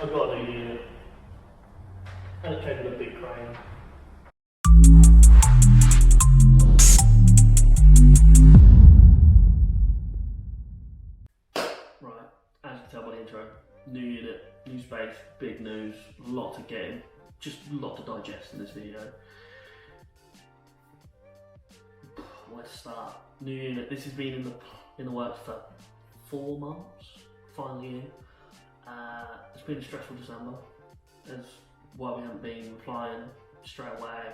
I've got a new unit, and it came with a big crane. Right, as you can tell by the intro, new unit, new space, big news, a lot to get in, just a lot to digest in this video. Where to start? New unit. This has been in the works for 4 months. Finally in. It's been a stressful December. That's why we haven't been replying straight away,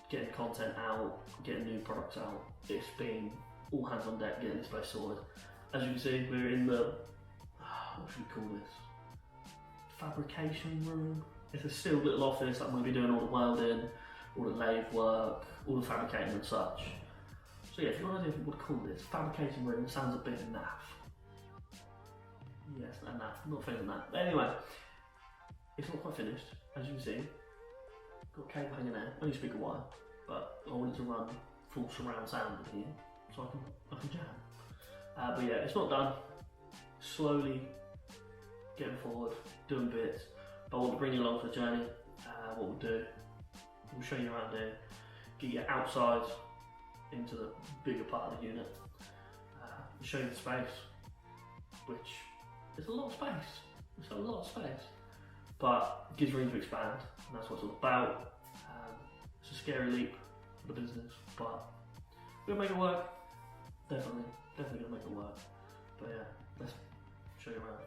getting content out, getting new products out. It's been all hands on deck getting this place sorted. As you can see, we're in the what should we call this? Fabrication room. It's a still little office. I'm going to be doing all the welding, all the lathe work, all the fabricating and such. So yeah, if you've got an idea of what to call this, fabrication room sounds a bit naff. Yes, naff, not feeling that. But anyway, it's not quite finished, as you can see. Got a cable hanging there, only speaker wire, but I want it to run full surround sound in here, so I can jam. But yeah, it's not done. Slowly getting forward, doing bits, but I want to bring you along for the journey. What we'll do, we'll show you around here, get you outside into the bigger part of the unit, show you the space, which is a lot of space. It's a lot of space, but it gives room to expand, and that's what it's all about. It's a scary leap for the business, but we'll make it work. Definitely gonna make it work. But yeah, let's show you around.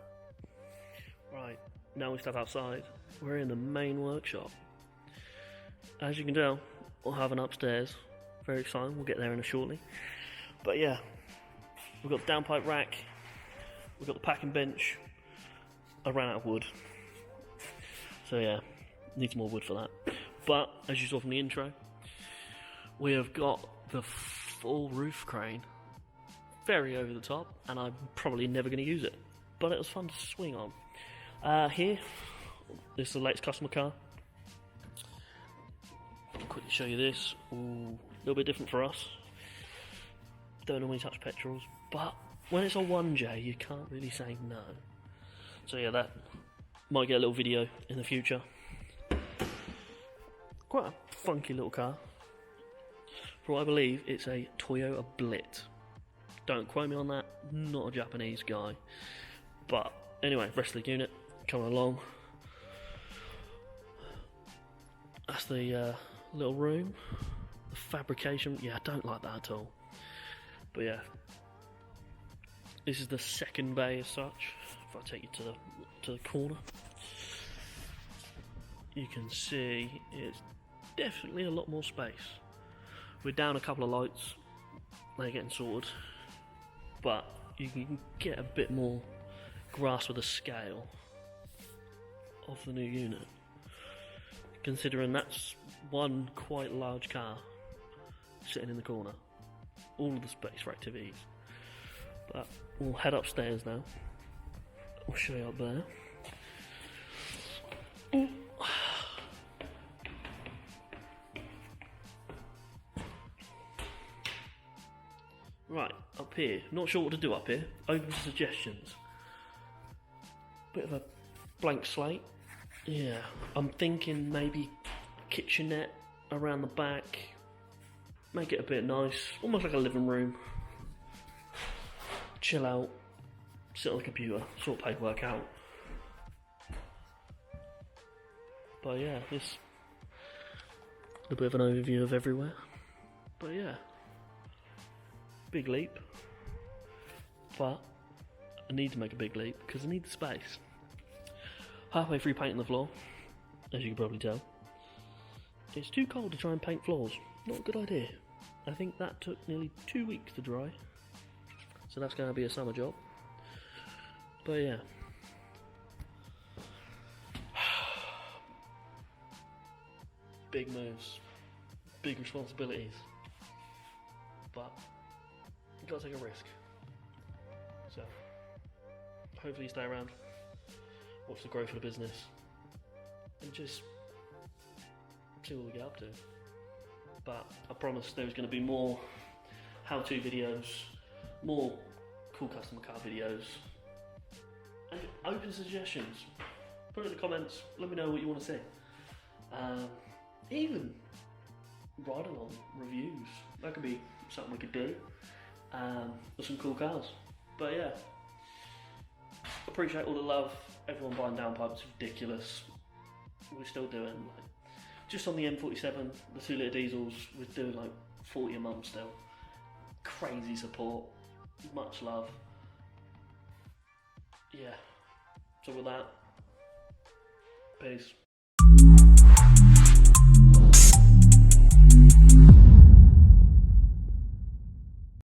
Right, now we step outside. We're in the main workshop. As you can tell, we'll have an upstairs. Very exciting, we'll get there in a shortly. But yeah, we've got the downpipe rack, we've got the packing bench. I ran out of wood. So yeah, need some more wood for that. But, as you saw from the intro, we have got the full roof crane. Very over the top, and I'm probably never going to use it. But it was fun to swing on. Here, this is the latest customer car. I'll quickly show you this. Ooh, a little bit different for us. Don't normally touch petrols, but when it's a 1J, you can't really say no. So yeah, that might get a little video in the future. Quite a funky little car. For what I believe, it's a Toyota Blit. Don't quote me on that, not a Japanese guy. But anyway, rest of the unit coming along. That's the little room. The fabrication, yeah, I don't like that at all. But yeah, this is the second bay as such. If I take you to the corner, you can see it's definitely a lot more space. We're down a couple of lights, they're getting sorted, but you can get a bit more grasp of the scale of the new unit, considering that's one quite large car sitting in the corner, all of the space for activities. But we'll head upstairs now. I'll show you up there. Right, up here. Not sure what to do up here. Open to suggestions. Bit of a blank slate. Yeah, I'm thinking maybe kitchenette around the back. Make it a bit nice, almost like a living room. Chill out, sit on the computer, sort paperwork out. But yeah, this a bit of an overview of everywhere. But yeah, big leap. But I need to make a big leap because I need the space. Halfway through painting the floor, as you can probably tell. It's too cold to try and paint floors. Not a good idea. I think that took nearly 2 weeks to dry. So that's going to be a summer job. But yeah. Big moves. Big responsibilities. But you've got to take a risk. So hopefully you stay around. Watch the growth of the business. And just see what we get up to. But I promise there's going to be more how-to videos, more cool customer car videos, and open suggestions. Put it in the comments. Let me know what you want to see. Even ride along reviews. That could be something we could do. With some cool cars. But yeah, appreciate all the love. Everyone buying downpipes is ridiculous. We're still doing like, just on the M47, the 2 litre diesels, we're doing like 40 a month still. Crazy support. Much love. Yeah. So with that, peace.